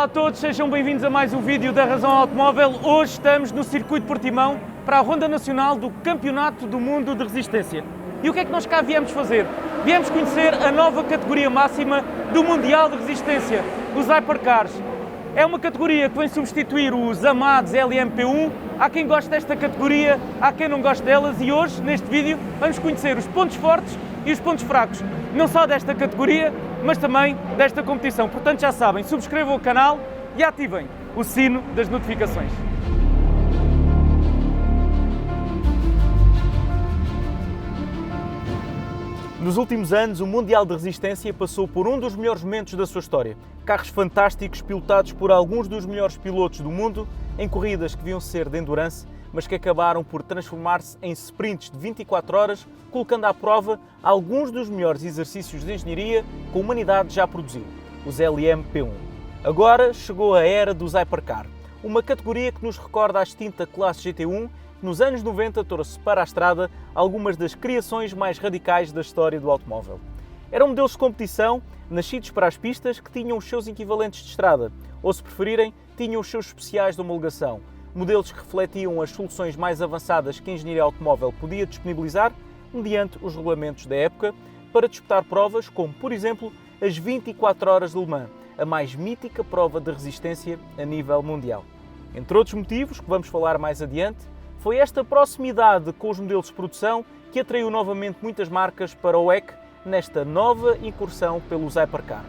a todos, sejam bem-vindos a mais um vídeo da Razão Automóvel. Hoje estamos no Circuito de Portimão para a Ronda Nacional do Campeonato do Mundo de Resistência. E o que é que nós cá viemos fazer? Viemos conhecer a nova categoria máxima do Mundial de Resistência, os Hypercars. É uma categoria que vem substituir os amados LMP1. Há quem goste desta categoria, há quem não goste delas e hoje, neste vídeo, vamos conhecer os pontos fortes e os pontos fracos, não só desta categoria, mas também desta competição. Portanto, já sabem, subscrevam o canal e ativem o sino das notificações. Nos últimos anos, o Mundial de Resistência passou por um dos melhores momentos da sua história. Carros fantásticos pilotados por alguns dos melhores pilotos do mundo em corridas que deviam ser de endurance, mas que acabaram por transformar-se em sprints de 24 horas, colocando à prova alguns dos melhores exercícios de engenharia que a humanidade já produziu, os LMP1. Agora chegou a era dos Hypercar, uma categoria que nos recorda a extinta classe GT1, que nos anos 90 trouxe para a estrada algumas das criações mais radicais da história do automóvel. Eram modelos de competição, nascidos para as pistas, que tinham os seus equivalentes de estrada, ou se preferirem, tinham os seus especiais de homologação, modelos que refletiam as soluções mais avançadas que a engenharia automóvel podia disponibilizar, mediante os regulamentos da época, para disputar provas como, por exemplo, as 24 horas de Le Mans, a mais mítica prova de resistência a nível mundial. Entre outros motivos, que vamos falar mais adiante, foi esta proximidade com os modelos de produção que atraiu novamente muitas marcas para o WEC nesta nova incursão pelos Hypercar.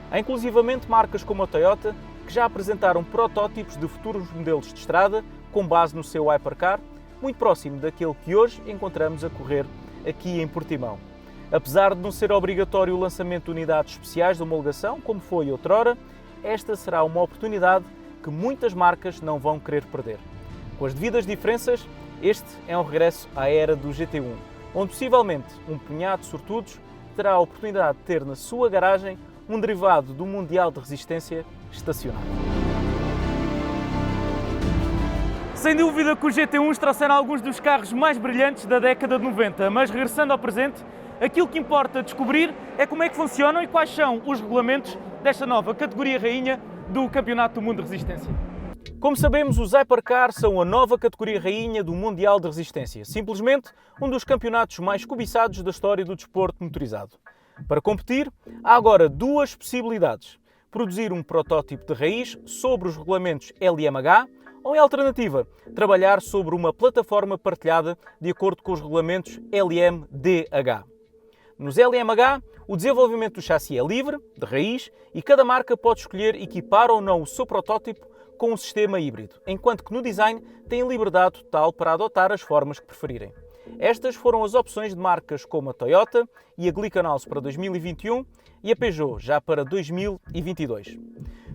Há inclusivamente marcas como a Toyota, que já apresentaram protótipos de futuros modelos de estrada com base no seu Hypercar, muito próximo daquele que hoje encontramos a correr aqui em Portimão. Apesar de não ser obrigatório o lançamento de unidades especiais de homologação, como foi outrora, esta será uma oportunidade que muitas marcas não vão querer perder. Com as devidas diferenças, este é um regresso à era do GT1, onde possivelmente um punhado de sortudos terá a oportunidade de ter na sua garagem um derivado do Mundial de Resistência estacionado. Sem dúvida que os GT1s trouxeram alguns dos carros mais brilhantes da década de 90, mas regressando ao presente, aquilo que importa descobrir é como é que funcionam e quais são os regulamentos desta nova categoria rainha do Campeonato do Mundo de Resistência. Como sabemos, os Hypercar são a nova categoria rainha do Mundial de Resistência, simplesmente um dos campeonatos mais cobiçados da história do desporto motorizado. Para competir, há agora duas possibilidades: produzir um protótipo de raiz sobre os regulamentos LMH ou, em alternativa, trabalhar sobre uma plataforma partilhada de acordo com os regulamentos LMDH. Nos LMH, o desenvolvimento do chassi é livre, de raiz, e cada marca pode escolher equipar ou não o seu protótipo com um sistema híbrido, enquanto que no design tem liberdade total para adotar as formas que preferirem. Estas foram as opções de marcas como a Toyota e a Glickenhaus para 2021 e a Peugeot já para 2022.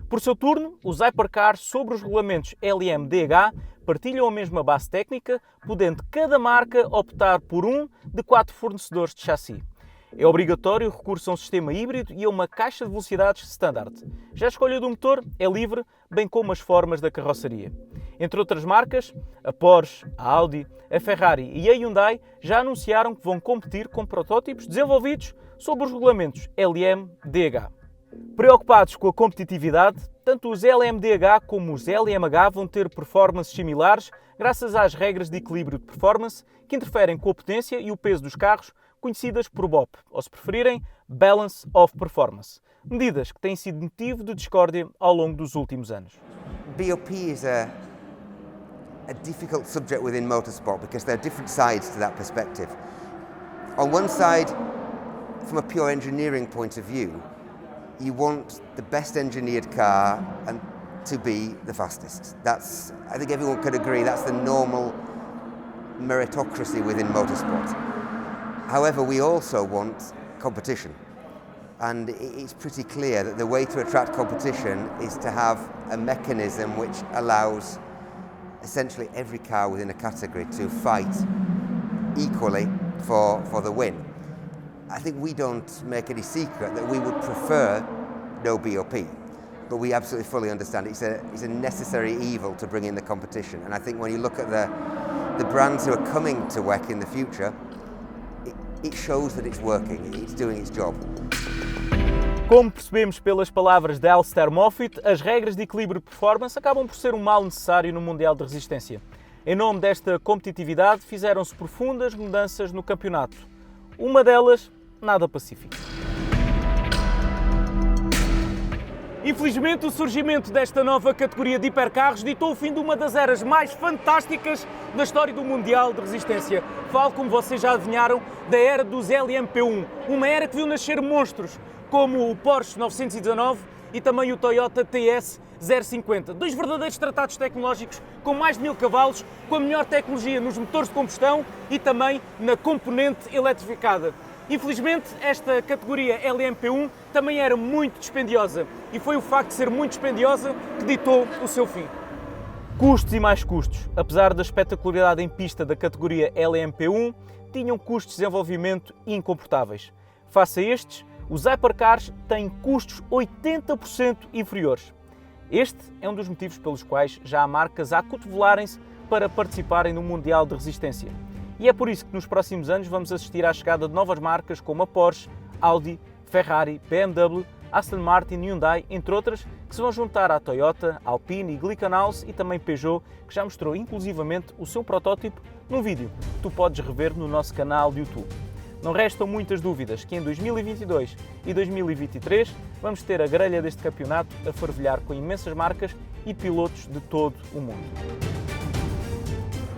Por seu turno, os Hypercars sobre os regulamentos LMDH partilham a mesma base técnica, podendo cada marca optar por um de 4 fornecedores de chassi. É obrigatório o recurso a um sistema híbrido e a uma caixa de velocidades standard. Já a escolha do motor é livre, bem como as formas da carroceria. Entre outras marcas, a Porsche, a Audi, a Ferrari e a Hyundai já anunciaram que vão competir com protótipos desenvolvidos sob os regulamentos LMDH. Preocupados com a competitividade, tanto os LMDH como os LMH vão ter performances similares graças às regras de equilíbrio de performance que interferem com a potência e o peso dos carros, conhecidas por BOP, ou se preferirem, Balance of Performance, medidas que têm sido motivo de discórdia ao longo dos últimos anos. BOP is a difficult subject within motorsport because there are different sides to that perspective. On one side, from a pure engineering point of view, you want the best engineered car and to be the fastest. That's, I think everyone could agree, that's the normal meritocracy within motorsport. However, we also want competition, and it's pretty clear that the way to attract competition is to have a mechanism which allows essentially every car within a category to fight equally for the win. I think we don't make any secret that we would prefer no BOP, but we absolutely fully understand it's a necessary evil to bring in the competition. And I think when you look at the brands who are coming to WEC in the future, it shows that it's working, it's doing its job. Como percebemos pelas palavras de Alistair Moffat, as regras de equilíbrio e performance acabam por ser um mal necessário no Mundial de Resistência. Em nome desta competitividade, fizeram-se profundas mudanças no campeonato. Uma delas, nada pacífica. Infelizmente, o surgimento desta nova categoria de hipercarros ditou o fim de uma das eras mais fantásticas da história do Mundial de Resistência. Falo, como vocês já adivinharam, da era dos LMP1, uma era que viu nascer monstros como o Porsche 919 e também o Toyota TS 050. Dois verdadeiros tratados tecnológicos com mais de 1000 cavalos, com a melhor tecnologia nos motores de combustão e também na componente eletrificada. Infelizmente, esta categoria LMP1 também era muito dispendiosa e foi o facto de ser muito dispendiosa que ditou o seu fim. Custos e mais custos. Apesar da espetacularidade em pista da categoria LMP1, tinham custos de desenvolvimento incomportáveis. Face a estes, os hypercars têm custos 80% inferiores. Este é um dos motivos pelos quais já há marcas a acotovelarem-se para participarem no Mundial de Resistência. E é por isso que nos próximos anos vamos assistir à chegada de novas marcas como a Porsche, Audi, Ferrari, BMW, Aston Martin, Hyundai, entre outras, que se vão juntar à Toyota, Alpine e Glickenhaus e também Peugeot, que já mostrou inclusivamente o seu protótipo num vídeo que tu podes rever no nosso canal de YouTube. Não restam muitas dúvidas que em 2022 e 2023 vamos ter a grelha deste campeonato a fervilhar com imensas marcas e pilotos de todo o mundo.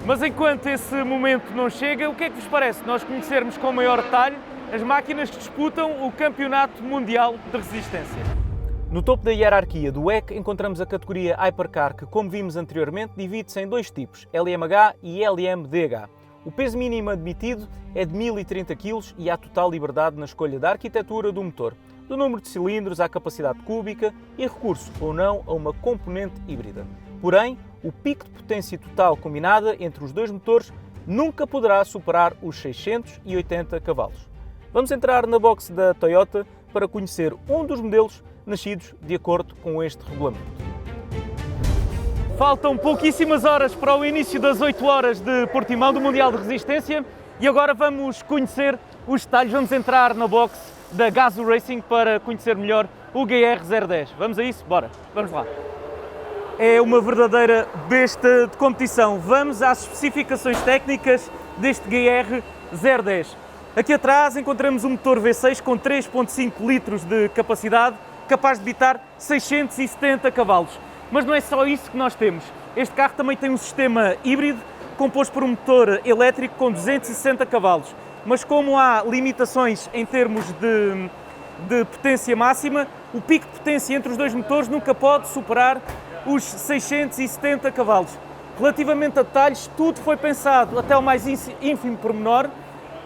Mas enquanto esse momento não chega, o que é que vos parece nós conhecermos com maior detalhe as máquinas que disputam o Campeonato Mundial de Resistência? No topo da hierarquia do WEC encontramos a categoria Hypercar, que, como vimos anteriormente, divide-se em dois tipos, LMH e LMDH. O peso mínimo admitido é de 1030 kg e há total liberdade na escolha da arquitetura do motor, do número de cilindros à capacidade cúbica e recurso ou não a uma componente híbrida. Porém, o pico de potência total combinada entre os dois motores nunca poderá superar os 680 cavalos. Vamos entrar na box da Toyota para conhecer um dos modelos nascidos de acordo com este regulamento. Faltam pouquíssimas horas para o início das 8 horas de Portimão do Mundial de Resistência e agora vamos conhecer os detalhes. Vamos entrar na box da Gazoo Racing para conhecer melhor o GR010. Vamos a isso? Bora, vamos lá. É uma verdadeira besta de competição. Vamos às especificações técnicas deste GR010. Aqui atrás encontramos um motor V6 com 3.5 litros de capacidade, capaz de debitar 670 cavalos. Mas não é só isso que nós temos. Este carro também tem um sistema híbrido, composto por um motor elétrico com 260 cavalos. Mas como há limitações em termos de potência máxima, o pico de potência entre os dois motores nunca pode superar os 670 cavalos. Relativamente a detalhes, tudo foi pensado até o mais ínfimo pormenor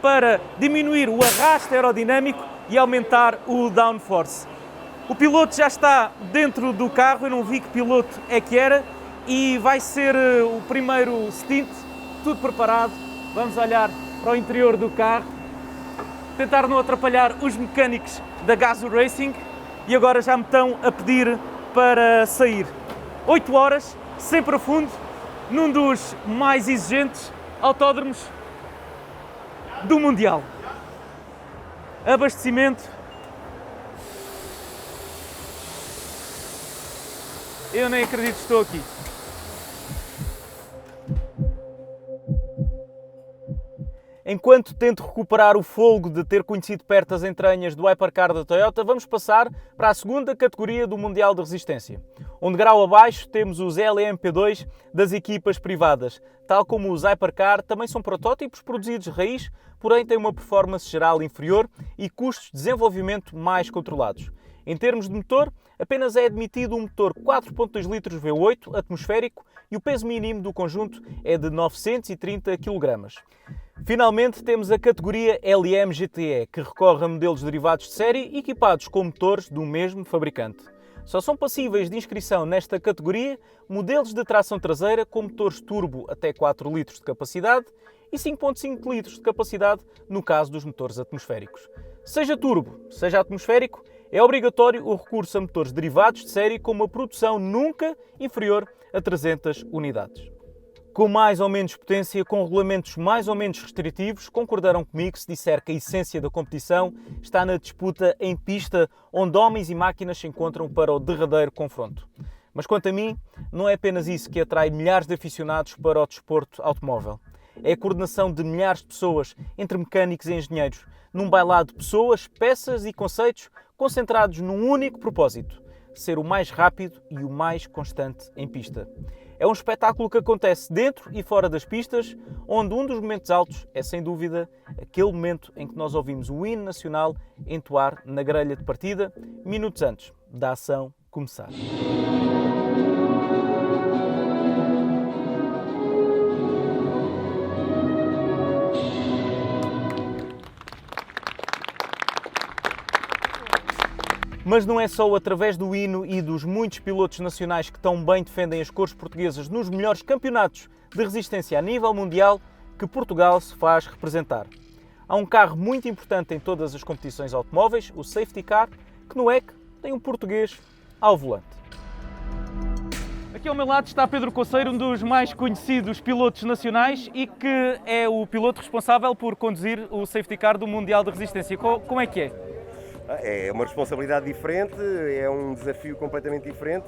para diminuir o arrasto aerodinâmico e aumentar o downforce. O piloto já está dentro do carro, eu não vi que piloto é que era, e vai ser o primeiro stint, tudo preparado. Vamos olhar para o interior do carro, tentar não atrapalhar os mecânicos da Gazoo Racing, e agora já me estão a pedir para sair. 8 horas, sempre a fundo, num dos mais exigentes autódromos do Mundial. Abastecimento. Eu nem acredito que estou aqui. Enquanto tento recuperar o fôlego de ter conhecido perto as entranhas do Hypercar da Toyota, vamos passar para a segunda categoria do Mundial de Resistência. Um degrau abaixo temos os LMP2 das equipas privadas. Tal como os Hypercar, também são protótipos produzidos raiz, porém têm uma performance geral inferior e custos de desenvolvimento mais controlados. Em termos de motor, apenas é admitido um motor 4.2 litros V8 atmosférico e o peso mínimo do conjunto é de 930 kg. Finalmente temos a categoria LM GTE, que recorre a modelos derivados de série equipados com motores do mesmo fabricante. Só são passíveis de inscrição nesta categoria modelos de tração traseira com motores turbo até 4 litros de capacidade e 5.5 litros de capacidade no caso dos motores atmosféricos. Seja turbo, seja atmosférico, é obrigatório o recurso a motores derivados de série com uma produção nunca inferior a 300 unidades. Com mais ou menos potência, com regulamentos mais ou menos restritivos, concordarão comigo se disser que a essência da competição está na disputa em pista, onde homens e máquinas se encontram para o derradeiro confronto. Mas quanto a mim, não é apenas isso que atrai milhares de aficionados para o desporto automóvel. É a coordenação de milhares de pessoas, entre mecânicos e engenheiros, num bailado de pessoas, peças e conceitos concentrados num único propósito: ser o mais rápido e o mais constante em pista. É um espetáculo que acontece dentro e fora das pistas, onde um dos momentos altos é, sem dúvida, aquele momento em que nós ouvimos o hino nacional entoar na grelha de partida, minutos antes da ação começar. Mas não é só através do hino e dos muitos pilotos nacionais que tão bem defendem as cores portuguesas nos melhores campeonatos de resistência a nível mundial que Portugal se faz representar. Há um carro muito importante em todas as competições automóveis, o Safety Car, que no EC tem um português ao volante. Aqui ao meu lado está Pedro Coceiro, um dos mais conhecidos pilotos nacionais e que é o piloto responsável por conduzir o Safety Car do Mundial de Resistência. Como é que é? É uma responsabilidade diferente, é um desafio completamente diferente,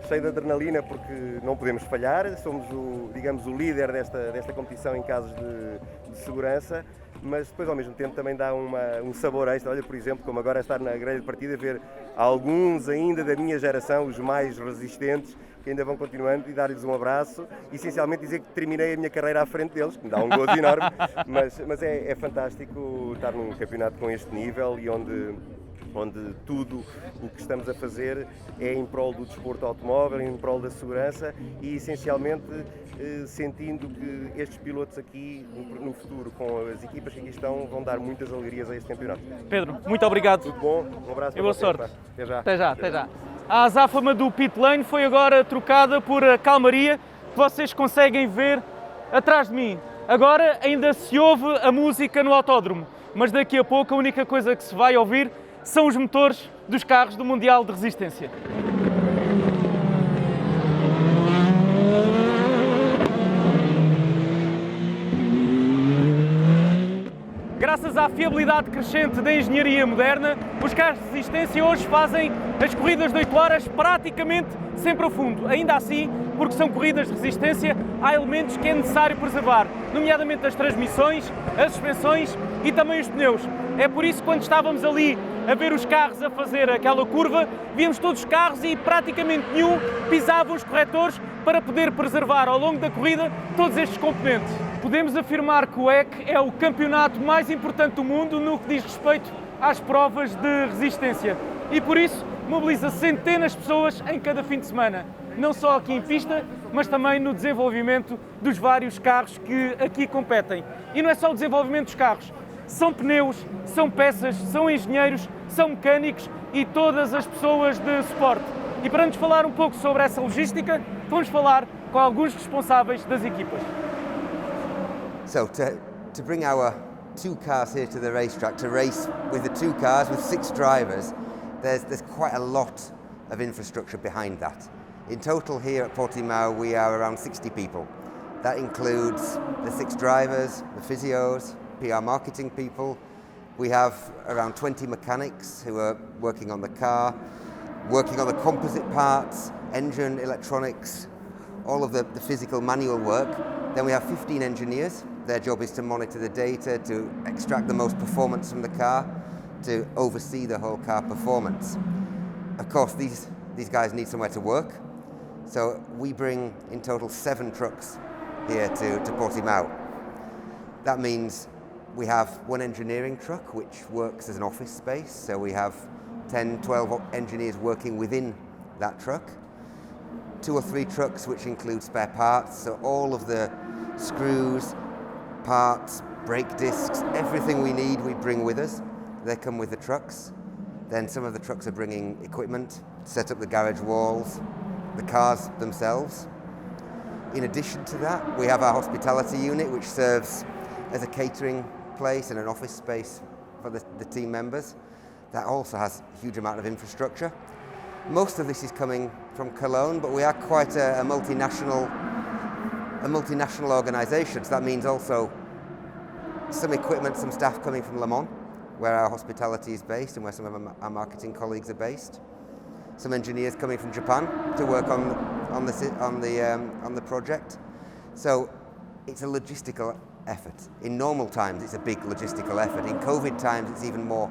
cheio de adrenalina porque não podemos falhar, somos o líder desta competição em casos de segurança, mas depois ao mesmo tempo também dá um sabor extra. Olha, por exemplo, como agora estar na grelha de partida, ver alguns ainda da minha geração, os mais resistentes, que ainda vão continuando, e dar-lhes um abraço, e essencialmente dizer que terminei a minha carreira à frente deles, que me dá um gozo enorme, mas é fantástico estar num campeonato com este nível e onde tudo o que estamos a fazer é em prol do desporto automóvel, em prol da segurança e essencialmente sentindo que estes pilotos aqui no futuro, com as equipas que aqui estão, vão dar muitas alegrias a este campeonato. Pedro, muito obrigado. Tudo bom, um abraço e boa sorte. Até já. Até já. A azáfama do pit lane foi agora trocada por a calmaria que vocês conseguem ver atrás de mim. Agora ainda se ouve a música no autódromo, mas daqui a pouco a única coisa que se vai ouvir são os motores dos carros do Mundial de Resistência. Graças à fiabilidade crescente da engenharia moderna, os carros de resistência hoje fazem as corridas de 8 horas praticamente sempre a fundo. Ainda assim, porque são corridas de resistência, há elementos que é necessário preservar, nomeadamente as transmissões, as suspensões e também os pneus. É por isso que quando estávamos ali a ver os carros a fazer aquela curva, víamos todos os carros e praticamente nenhum pisava os corretores para poder preservar ao longo da corrida todos estes componentes. Podemos afirmar que o EC é o campeonato mais importante do mundo no que diz respeito às provas de resistência e por isso mobiliza centenas de pessoas em cada fim de semana, não só aqui em pista, mas também no desenvolvimento dos vários carros que aqui competem. E não é só o desenvolvimento dos carros, são pneus, são peças, são engenheiros, são mecânicos e todas as pessoas de suporte. E para nos falar um pouco sobre essa logística, vamos falar com alguns responsáveis das equipas. So to bring our 2 cars here to the racetrack to race with the 2 cars with 6 drivers, there's quite a lot of infrastructure behind that. In total here at Portimao we are around 60 people. That includes the 6 drivers, the physios, PR marketing people. We have around 20 mechanics who are working on the car, working on the composite parts, engine, electronics, all of the physical manual work. Then we have 15 engineers. Their job is to monitor the data, to extract the most performance from the car, to oversee the whole car performance. Of course, these guys need somewhere to work, so we bring in total 7 trucks here to Portimao. That means we have 1 engineering truck which works as an office space, so we have 10, 12 engineers working within that truck. 2 or 3 trucks which include spare parts, so all of the screws, parts, brake discs, everything we need we bring with us. They come with the trucks. Then some of the trucks are bringing equipment, set up the garage walls, the cars themselves. In addition to that, we have our hospitality unit which serves as a catering place and an office space for the team members. That also has a huge amount of infrastructure. Most of this is coming from Cologne, but we are quite a multinational a multinational organisation, so that means also some equipment, some staff coming from Le Mans, where our hospitality is based and where some of our marketing colleagues are based. Some engineers coming from Japan to work on the project. So it's a logistical effort. In normal times, it's a big logistical effort. In COVID times, it's even more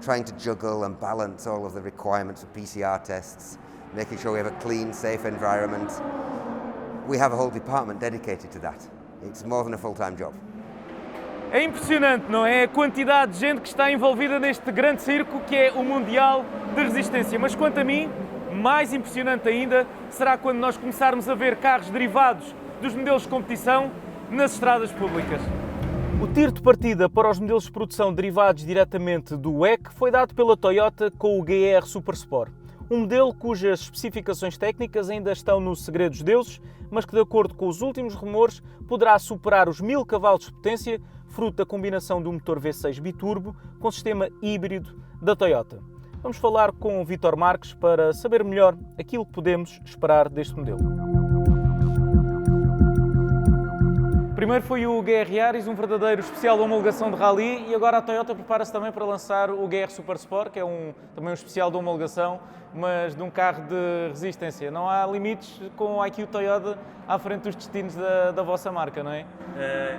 trying to juggle and balance all of the requirements for PCR tests, making sure we have a clean, safe environment. We have a whole department dedicated to that. It's more than a full-time job. É impressionante, não é? A quantidade de gente que está envolvida neste grande circo que é o Mundial de Resistência. Mas quanto a mim, mais impressionante ainda será quando nós começarmos a ver carros derivados dos modelos de competição nas estradas públicas. O tiro de partida para os modelos de produção derivados diretamente do WEC foi dado pela Toyota com o GR Super Sport. Um modelo cujas especificações técnicas ainda estão no segredo dos deuses, mas que, de acordo com os últimos rumores, poderá superar os 1000 cavalos de potência, fruto da combinação de um motor V6 biturbo com sistema híbrido da Toyota. Vamos falar com o Vítor Marques para saber melhor aquilo que podemos esperar deste modelo. Primeiro foi o GR Yaris, um verdadeiro especial de homologação de rally, e agora a Toyota prepara-se também para lançar o GR Super Sport, que é também um especial de homologação, mas de um carro de resistência. Não há limites com o IQ Toyota à frente dos destinos da vossa marca, não é?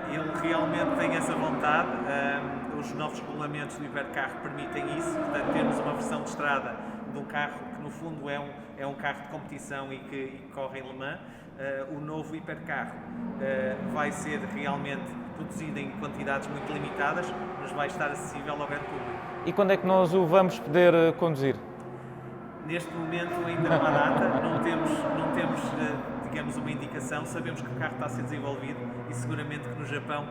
Ele realmente tem essa vontade. Os novos regulamentos do hipercarro permitem isso, portanto temos uma versão de estrada de um carro que no fundo é um carro de competição e que corre em Le Mans. O novo hipercarro vai ser realmente produzido em quantidades muito limitadas, mas vai estar acessível ao grande público. E quando é que nós o vamos poder conduzir? Neste momento ainda não há data, não temos digamos, uma indicação. Sabemos que o carro está a ser desenvolvido e seguramente que no Japão,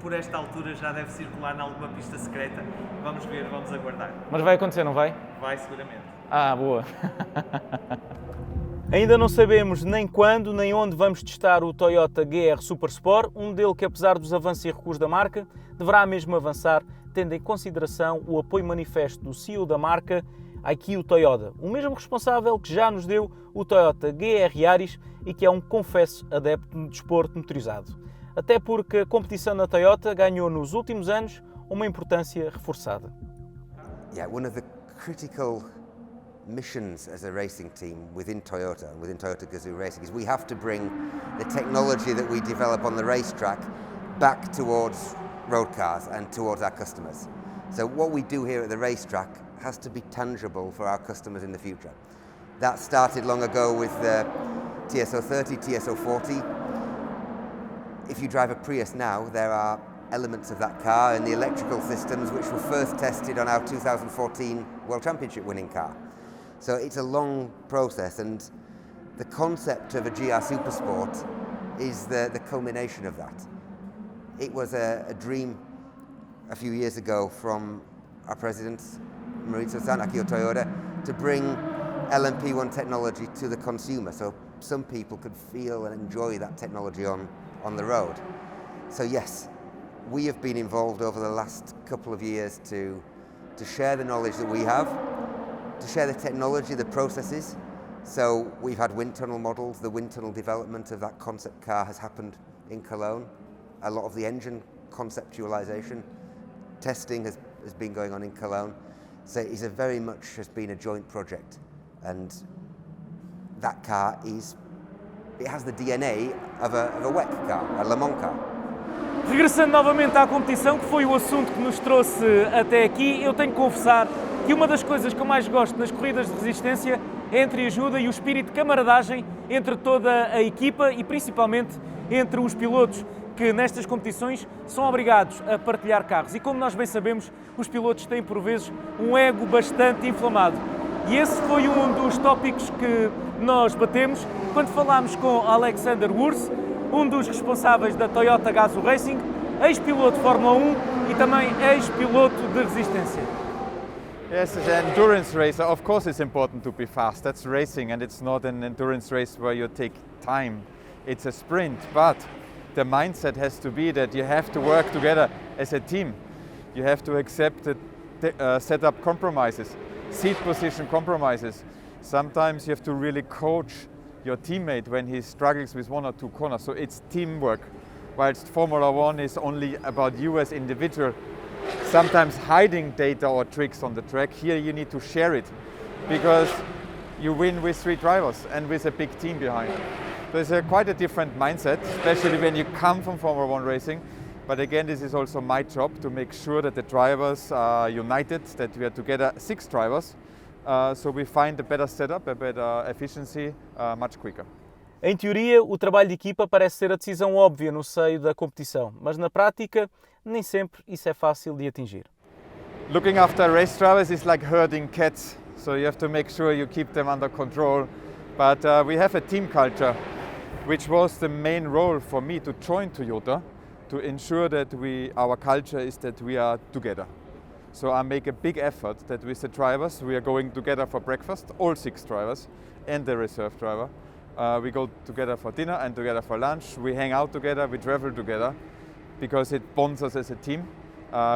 por esta altura, já deve circular em alguma pista secreta. Vamos ver, vamos aguardar. Mas vai acontecer, não vai? Vai, seguramente. Ah, boa! Ainda não sabemos nem quando nem onde vamos testar o Toyota GR Super Sport, um modelo que, apesar dos avanços e recuos da marca, deverá mesmo avançar, tendo em consideração o apoio manifesto do CEO da marca, Akio Toyoda, o mesmo responsável que já nos deu o Toyota GR Yaris e que é um confesso adepto no desporto motorizado. Até porque a competição na Toyota ganhou nos últimos anos uma importância reforçada. Yeah, one of the critical missions as a racing team within Toyota and within Toyota Gazoo Racing is we have to bring the technology that we develop on the racetrack back towards road cars and towards our customers. So what we do here at the racetrack has to be tangible for our customers in the future. That started long ago with the TSO30, TSO40. If you drive a Prius now, there are elements of that car in the electrical systems which were first tested on our 2014 World Championship winning car. So it's a long process, and the concept of a GR Supersport is the culmination of that. It was a dream a few years ago from our president, Maurizio-san, Akio Toyoda, to bring LMP1 technology to the consumer, so some people could feel and enjoy that technology on the road. So yes, we have been involved over the last couple of years to share the knowledge that we have, to share the technology, the processes. So we've had wind tunnel models. The wind tunnel development of that concept car has happened in Cologne. A lot of the engine conceptualization testing has been going on in Cologne. So it's very much has been a joint project, and that car it has the DNA of a WEC car, a Le Mans car. Regressando novamente à competição, que foi o assunto que nos trouxe até aqui, eu tenho que confessar que uma das coisas que eu mais gosto nas corridas de resistência é a entreajuda e o espírito de camaradagem entre toda a equipa e principalmente entre os pilotos, que nestas competições são obrigados a partilhar carros. E como nós bem sabemos, os pilotos têm por vezes um ego bastante inflamado. E esse foi um dos tópicos que nós batemos quando falámos com Alexander Wurz, um dos responsáveis da Toyota Gazoo Racing, ex-piloto de Fórmula 1 e também ex-piloto de resistência. Yes, as an endurance racer, of course it's important to be fast. That's racing, and it's not an endurance race where you take time. It's a sprint, but the mindset has to be that you have to work together as a team. You have to accept set up compromises, seat position compromises. Sometimes you have to really coach your teammate when he struggles with 1 or 2 corners. So it's teamwork. Whilst Formula One is only about you as individual, sometimes hiding data or tricks on the track. Here you need to share it because you win with 3 drivers and with a big team behind. There's quite a different mindset, especially when you come from Formula One racing. But again, this is also my job to make sure that the drivers are united, that we are together 6 drivers, so we find a better setup, a better efficiency much quicker. Em teoria, o trabalho de equipa parece ser a decisão óbvia no seio da competição, mas na prática, nem sempre isso é fácil de atingir. Looking after race drivers is like herding cats, so you have to make sure you keep them under control. But we have a team culture, which was the main role for me to join Toyota, to ensure that our culture is that we are together. So I make a big effort that with the drivers, we are going together for breakfast, all 6 drivers and the reserve driver. We go together for dinner and together for lunch. We hang out together, we travel together, because it bonds us as a team.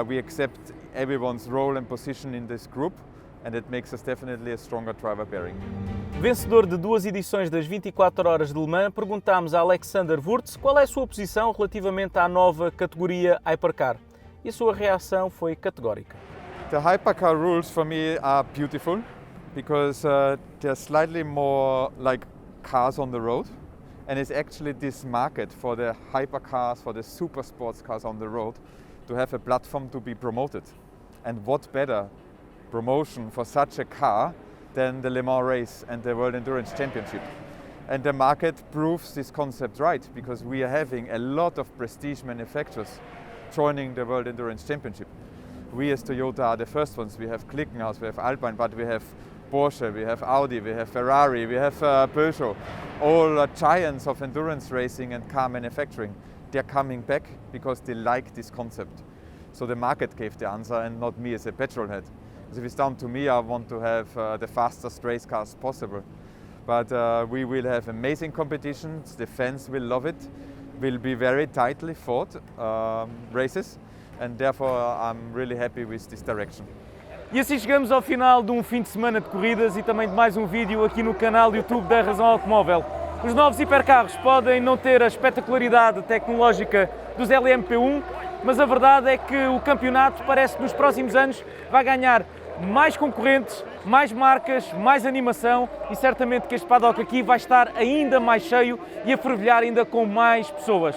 We accept everyone's role and position in this group, and it makes us definitely a stronger driver pairing. Vencedor de 2 edições das 24 horas de Le Mans, perguntámos a Alexander Wurz qual é a sua posição relativamente à nova categoria Hypercar. E a sua reação foi categórica. The Hypercar rules for me are beautiful because they're slightly more like cars on the road, and it's actually this market for the hypercars, for the super sports cars on the road, to have a platform to be promoted. And what better promotion for such a car than the Le Mans race and the World Endurance Championship. And the market proves this concept right, because we are having a lot of prestige manufacturers joining the World Endurance Championship. We as Toyota are the first ones. We have Glickenhaus, we have Alpine, but we have Porsche, we have Audi, we have Ferrari, we have Peugeot, all giants of endurance racing and car manufacturing. They're coming back because they like this concept. So the market gave the answer and not me as a petrol head. Because if it's down to me, I want to have the fastest race cars possible. But we will have amazing competitions, the fans will love it, will be very tightly fought races, and therefore I'm really happy with this direction. E assim chegamos ao final de um fim de semana de corridas e também de mais um vídeo aqui no canal YouTube da Razão Automóvel. Os novos hipercarros podem não ter a espetacularidade tecnológica dos LMP1, mas a verdade é que o campeonato parece que nos próximos anos vai ganhar mais concorrentes, mais marcas, mais animação e certamente que este paddock aqui vai estar ainda mais cheio e a fervilhar ainda com mais pessoas.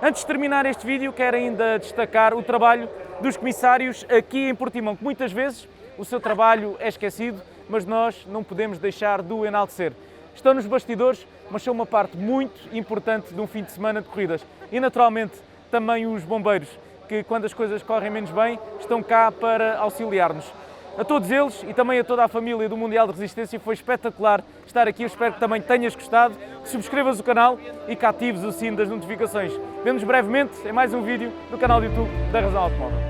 Antes de terminar este vídeo, quero ainda destacar o trabalho dos comissários aqui em Portimão, que muitas vezes o seu trabalho é esquecido, mas nós não podemos deixar de o enaltecer. Estão nos bastidores, mas são uma parte muito importante de um fim de semana de corridas. E naturalmente também os bombeiros, que quando as coisas correm menos bem, estão cá para auxiliar-nos. A todos eles e também a toda a família do Mundial de Resistência foi espetacular estar aqui. Eu espero que também tenhas gostado, que subscrevas o canal e que atives o sino das notificações. Vemo-nos brevemente em mais um vídeo do canal do YouTube da Razão Automóvel.